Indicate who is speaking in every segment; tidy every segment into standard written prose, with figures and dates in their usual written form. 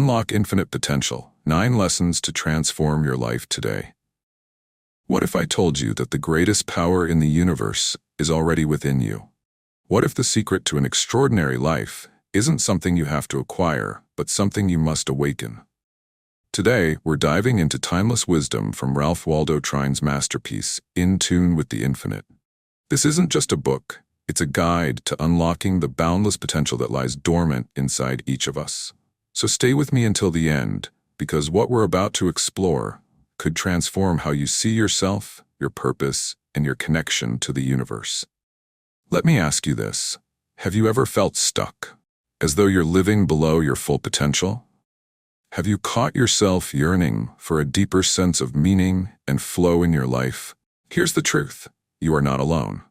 Speaker 1: Unlock infinite potential. 9 lessons to transform your life today. What if I told you that the greatest power in the universe is already within you? What if the secret to an extraordinary life isn't something you have to acquire, but something you must awaken? Today, we're diving into timeless wisdom from Ralph Waldo Trine's masterpiece, In Tune with the Infinite. This isn't just a book, it's a guide to unlocking the boundless potential that lies dormant inside each of us. So stay with me until the end, because what we're about to explore could transform how you see yourself, your purpose, and your connection to the universe. Let me ask you this. Have you ever felt stuck, as though you're living below your full potential? Have you caught yourself yearning for a deeper sense of meaning and flow in your life? Here's the truth. You are not alone.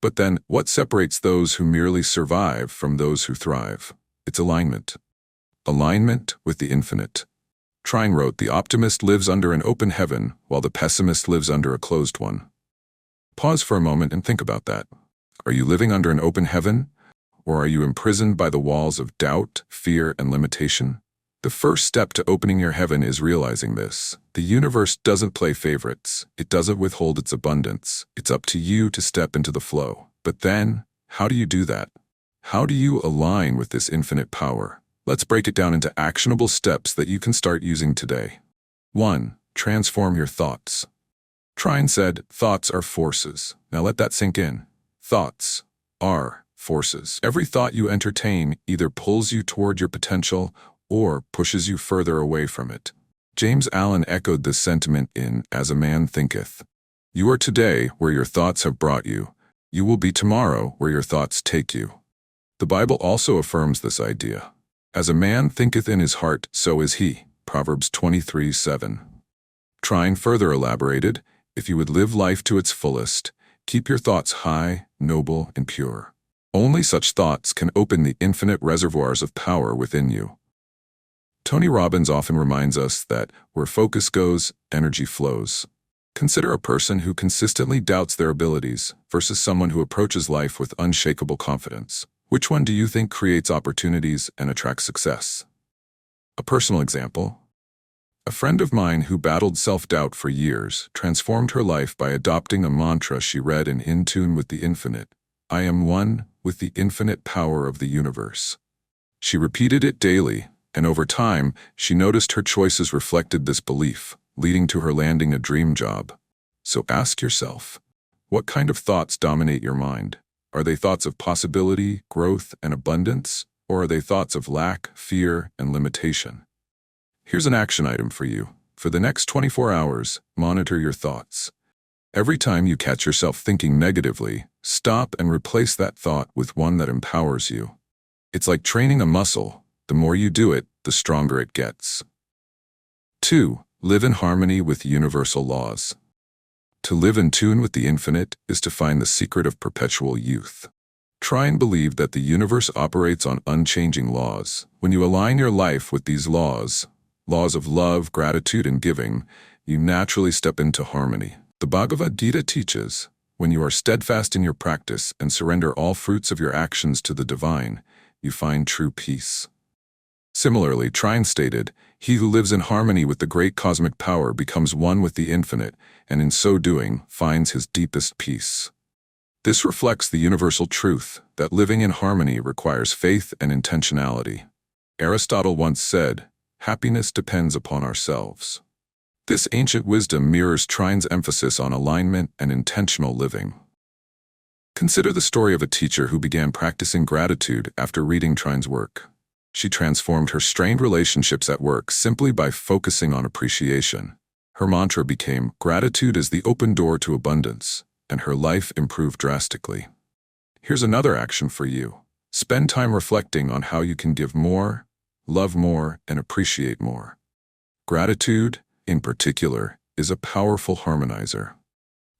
Speaker 1: But then, what separates those who merely survive from those who thrive? It's alignment. Alignment with the infinite. Trine wrote, "The optimist lives under an open heaven, while the pessimist lives under a closed one." Pause for a moment and think about that. Are you living under an open heaven, or are you imprisoned by the walls of doubt, fear, and limitation? The first step to opening your heaven is realizing this. The universe doesn't play favorites. It doesn't withhold its abundance. It's up to you to step into the flow. But then, how do you do that? How do you align with this infinite power? Let's break it down into actionable steps that you can start using today. 1. Transform your thoughts. Trine said, "Thoughts are forces." Now let that sink in. Thoughts are forces. Every thought you entertain either pulls you toward your potential or pushes you further away from it. James Allen echoed this sentiment in As a Man Thinketh. You are today where your thoughts have brought you. You will be tomorrow where your thoughts take you. The Bible also affirms this idea. As a man thinketh in his heart, so is he. Proverbs 23:7. Trine further elaborated, if you would live life to its fullest, keep your thoughts high, noble, and pure. Only such thoughts can open the infinite reservoirs of power within you. Tony Robbins often reminds us that where focus goes, energy flows. Consider a person who consistently doubts their abilities versus someone who approaches life with unshakable confidence. Which one do you think creates opportunities and attracts success? A personal example. A friend of mine who battled self-doubt for years transformed her life by adopting a mantra she read In Tune with the Infinite. I am one with the infinite power of the universe. She repeated it daily, and over time, she noticed her choices reflected this belief, leading to her landing a dream job. So ask yourself, what kind of thoughts dominate your mind? Are they thoughts of possibility, growth, and abundance, or are they thoughts of lack, fear, and limitation? Here's an action item for you. For the next 24 hours, monitor your thoughts. Every time you catch yourself thinking negatively, stop and replace that thought with one that empowers you. It's like training a muscle. The more you do it, the stronger it gets. 2. Live in harmony with universal laws. To live in tune with the infinite is to find the secret of perpetual youth. Trine believed that the universe operates on unchanging laws. When you align your life with these laws of love, gratitude, and giving, you naturally step into harmony. The Bhagavad Gita teaches, when you are steadfast in your practice and surrender all fruits of your actions to the divine, you find true peace. Similarly, Trine stated, he who lives in harmony with the great cosmic power becomes one with the infinite, and in so doing, finds his deepest peace. This reflects the universal truth that living in harmony requires faith and intentionality. Aristotle once said, happiness depends upon ourselves. This ancient wisdom mirrors Trine's emphasis on alignment and intentional living. Consider the story of a teacher who began practicing gratitude after reading Trine's work. She transformed her strained relationships at work simply by focusing on appreciation. Her mantra became, gratitude is the open door to abundance, and her life improved drastically. Here's another action for you. Spend time reflecting on how you can give more, love more, and appreciate more. Gratitude, in particular, is a powerful harmonizer.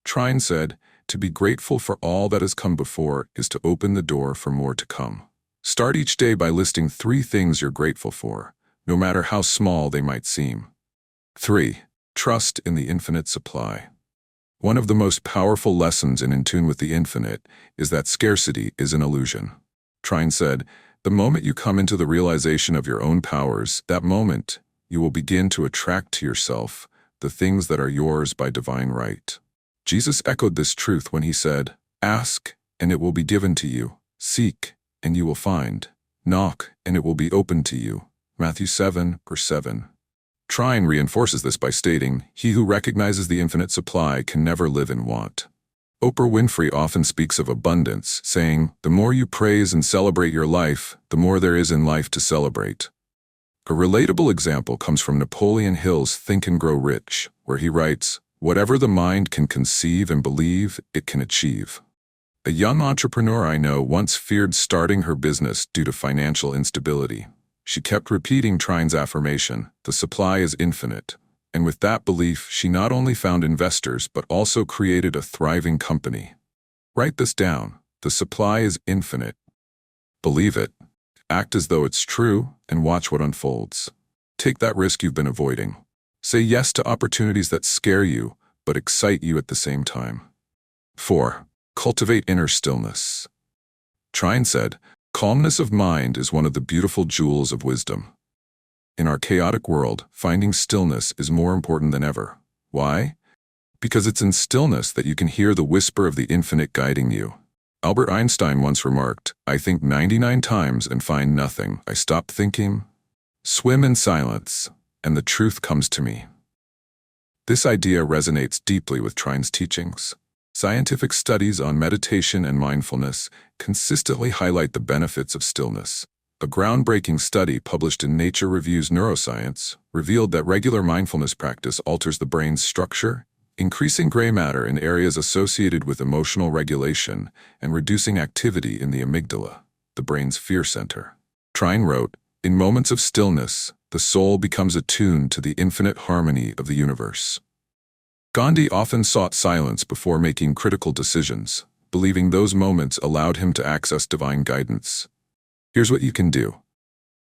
Speaker 1: Trine said, to be grateful for all that has come before is to open the door for more to come. Start each day by listing 3 things you're grateful for, no matter how small they might seem. 3. Trust in the infinite supply. One of the most powerful lessons in Tune with the Infinite is that scarcity is an illusion. Trine said, The moment you come into the realization of your own powers, that moment, you will begin to attract to yourself the things that are yours by divine right. Jesus echoed this truth when he said, "Ask, and it will be given to you. Seek, and you will find. Knock, and it will be opened to you." Matthew 7, verse 7. Trine reinforces this by stating, "He who recognizes the infinite supply can never live in want." Oprah Winfrey often speaks of abundance, saying, "The more you praise and celebrate your life, the more there is in life to celebrate." A relatable example comes from Napoleon Hill's Think and Grow Rich, where he writes, "Whatever the mind can conceive and believe, it can achieve." A young entrepreneur I know once feared starting her business due to financial instability. She kept repeating Trine's affirmation, "The supply is infinite." And with that belief, she not only found investors but also created a thriving company. Write this down. The supply is infinite. Believe it. Act as though it's true and watch what unfolds. Take that risk you've been avoiding. Say yes to opportunities that scare you but excite you at the same time. 4. Cultivate inner stillness. Trine said, "Calmness of mind is one of the beautiful jewels of wisdom." In our chaotic world, finding stillness is more important than ever. Why? Because it's in stillness that you can hear the whisper of the infinite guiding you. Albert Einstein once remarked, "I think 99 times and find nothing. I stop thinking, swim in silence, and the truth comes to me." This idea resonates deeply with Trine's teachings. Scientific studies on meditation and mindfulness consistently highlight the benefits of stillness. A groundbreaking study published in Nature Reviews Neuroscience revealed that regular mindfulness practice alters the brain's structure, increasing gray matter in areas associated with emotional regulation and reducing activity in the amygdala, the brain's fear center. Trine wrote, "In moments of stillness, the soul becomes attuned to the infinite harmony of the universe." Gandhi often sought silence before making critical decisions, believing those moments allowed him to access divine guidance. Here's what you can do.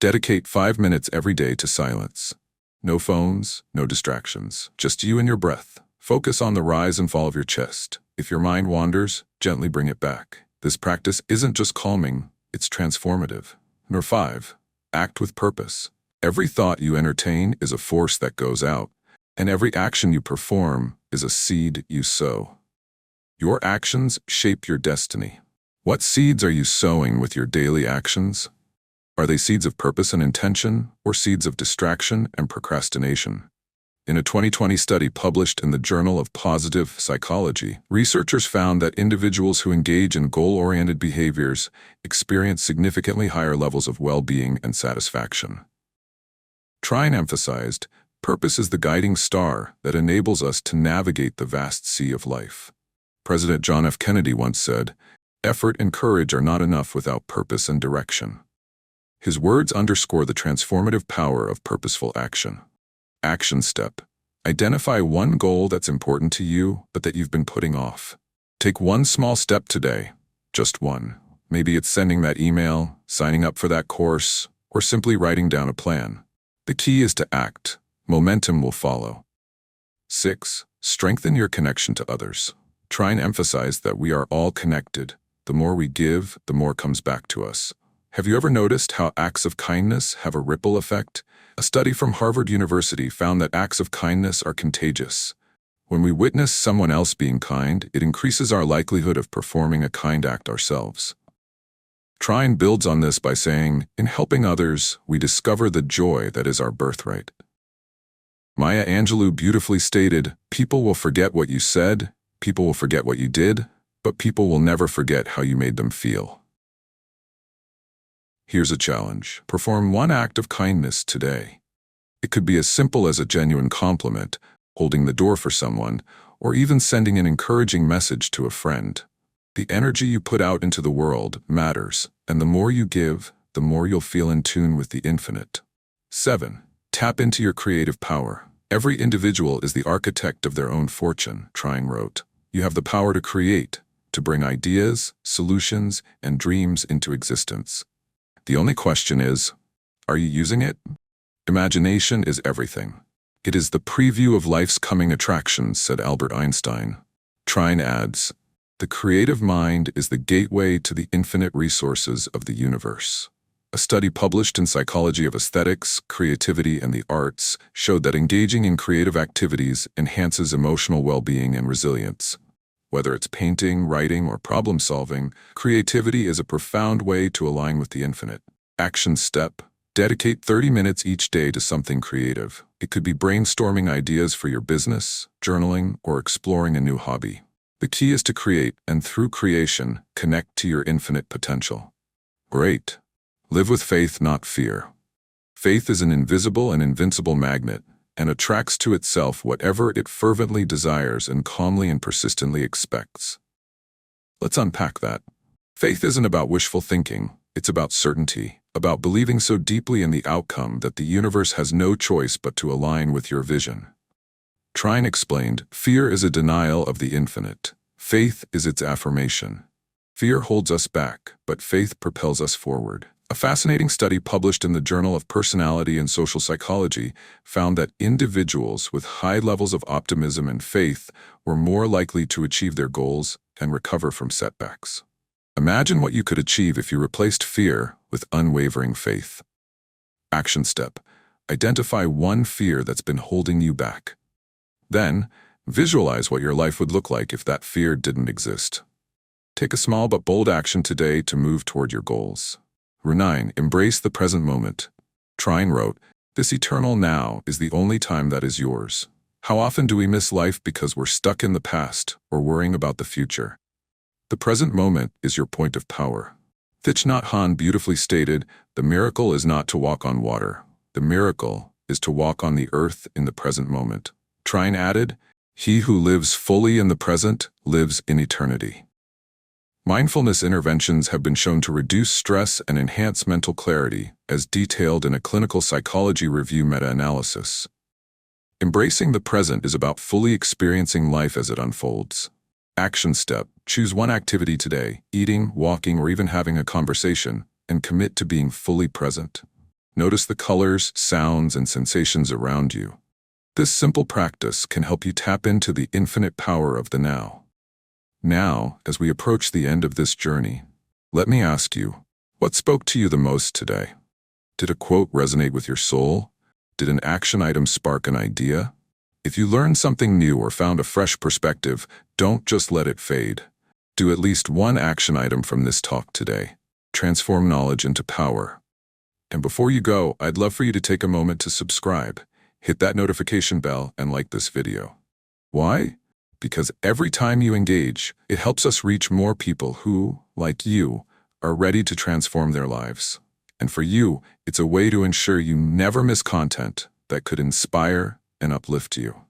Speaker 1: Dedicate 5 minutes every day to silence. No phones, no distractions, just you and your breath. Focus on the rise and fall of your chest. If your mind wanders, gently bring it back. This practice isn't just calming, it's transformative. Number 5. Act with purpose. Every thought you entertain is a force that goes out, and every action you perform is a seed you sow. Your actions shape your destiny. What seeds are you sowing with your daily actions? Are they seeds of purpose and intention, or seeds of distraction and procrastination? In a 2020 study published in the Journal of Positive Psychology, researchers found that individuals who engage in goal-oriented behaviors experience significantly higher levels of well-being and satisfaction. Trine emphasized, purpose is the guiding star that enables us to navigate the vast sea of life. President John F. Kennedy once said, "Effort and courage are not enough without purpose and direction." His words underscore the transformative power of purposeful action. Action step. Identify one goal that's important to you, but that you've been putting off. Take one small step today, just one. Maybe it's sending that email, signing up for that course, or simply writing down a plan. The key is to act. Momentum will follow. 6. Strengthen your connection to others. Trine emphasized that we are all connected. The more we give, the more comes back to us. Have you ever noticed how acts of kindness have a ripple effect? A study from Harvard University found that acts of kindness are contagious. When we witness someone else being kind, it increases our likelihood of performing a kind act ourselves. Trine builds on this by saying, "In helping others, we discover the joy that is our birthright." Maya Angelou beautifully stated, "People will forget what you said, people will forget what you did, but people will never forget how you made them feel." Here's a challenge. Perform one act of kindness today. It could be as simple as a genuine compliment, holding the door for someone, or even sending an encouraging message to a friend. The energy you put out into the world matters, and the more you give, the more you'll feel in tune with the infinite. 7. Tap into your creative power. Every individual is the architect of their own fortune, Trine wrote. You have the power to create, to bring ideas, solutions, and dreams into existence. The only question is, are you using it? Imagination is everything. It is the preview of life's coming attractions, said Albert Einstein. Trine adds, the creative mind is the gateway to the infinite resources of the universe. A study published in Psychology of Aesthetics, Creativity, and the Arts showed that engaging in creative activities enhances emotional well-being and resilience. Whether it's painting, writing, or problem-solving, creativity is a profound way to align with the infinite. Action step: dedicate 30 minutes each day to something creative. It could be brainstorming ideas for your business, journaling, or exploring a new hobby. The key is to create, and through creation, connect to your infinite potential. Great. Live with faith, not fear. Faith is an invisible and invincible magnet, and attracts to itself whatever it fervently desires and calmly and persistently expects. Let's unpack that. Faith isn't about wishful thinking, it's about certainty, about believing so deeply in the outcome that the universe has no choice but to align with your vision. Trine explained, fear is a denial of the infinite. Faith is its affirmation. Fear holds us back, but faith propels us forward. A fascinating study published in the Journal of Personality and Social Psychology found that individuals with high levels of optimism and faith were more likely to achieve their goals and recover from setbacks. Imagine what you could achieve if you replaced fear with unwavering faith. Action step: identify one fear that's been holding you back. Then, visualize what your life would look like if that fear didn't exist. Take a small but bold action today to move toward your goals. 9. Embrace the present moment. Trine wrote, "This eternal now is the only time that is yours." How often do we miss life because we're stuck in the past or worrying about the future? The present moment is your point of power. Thich Nhat Hanh beautifully stated, "The miracle is not to walk on water. The miracle is to walk on the earth in the present moment." Trine added, "He who lives fully in the present lives in eternity." Mindfulness interventions have been shown to reduce stress and enhance mental clarity, as detailed in a clinical psychology review meta-analysis. Embracing the present is about fully experiencing life as it unfolds. Action step: choose one activity today, eating, walking, or even having a conversation, and commit to being fully present. Notice the colors, sounds, and sensations around you. This simple practice can help you tap into the infinite power of the now. Now, as we approach the end of this journey, let me ask you, what spoke to you the most today? Did a quote resonate with your soul? Did an action item spark an idea? If you learned something new or found a fresh perspective, don't just let it fade. Do at least one action item from this talk today. Transform knowledge into power. And before you go, I'd love for you to take a moment to subscribe, hit that notification bell, and like this video. Why? Because every time you engage, it helps us reach more people who, like you, are ready to transform their lives. And for you, it's a way to ensure you never miss content that could inspire and uplift you.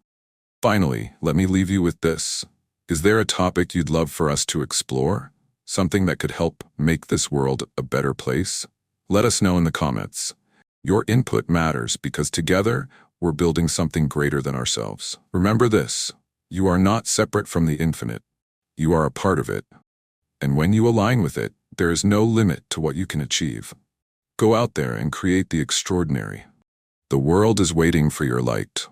Speaker 1: Finally, let me leave you with this. Is there a topic you'd love for us to explore? Something that could help make this world a better place? Let us know in the comments. Your input matters because together, we're building something greater than ourselves. Remember this. You are not separate from the infinite. You are a part of it. And when you align with it, there is no limit to what you can achieve. Go out there and create the extraordinary. The world is waiting for your light.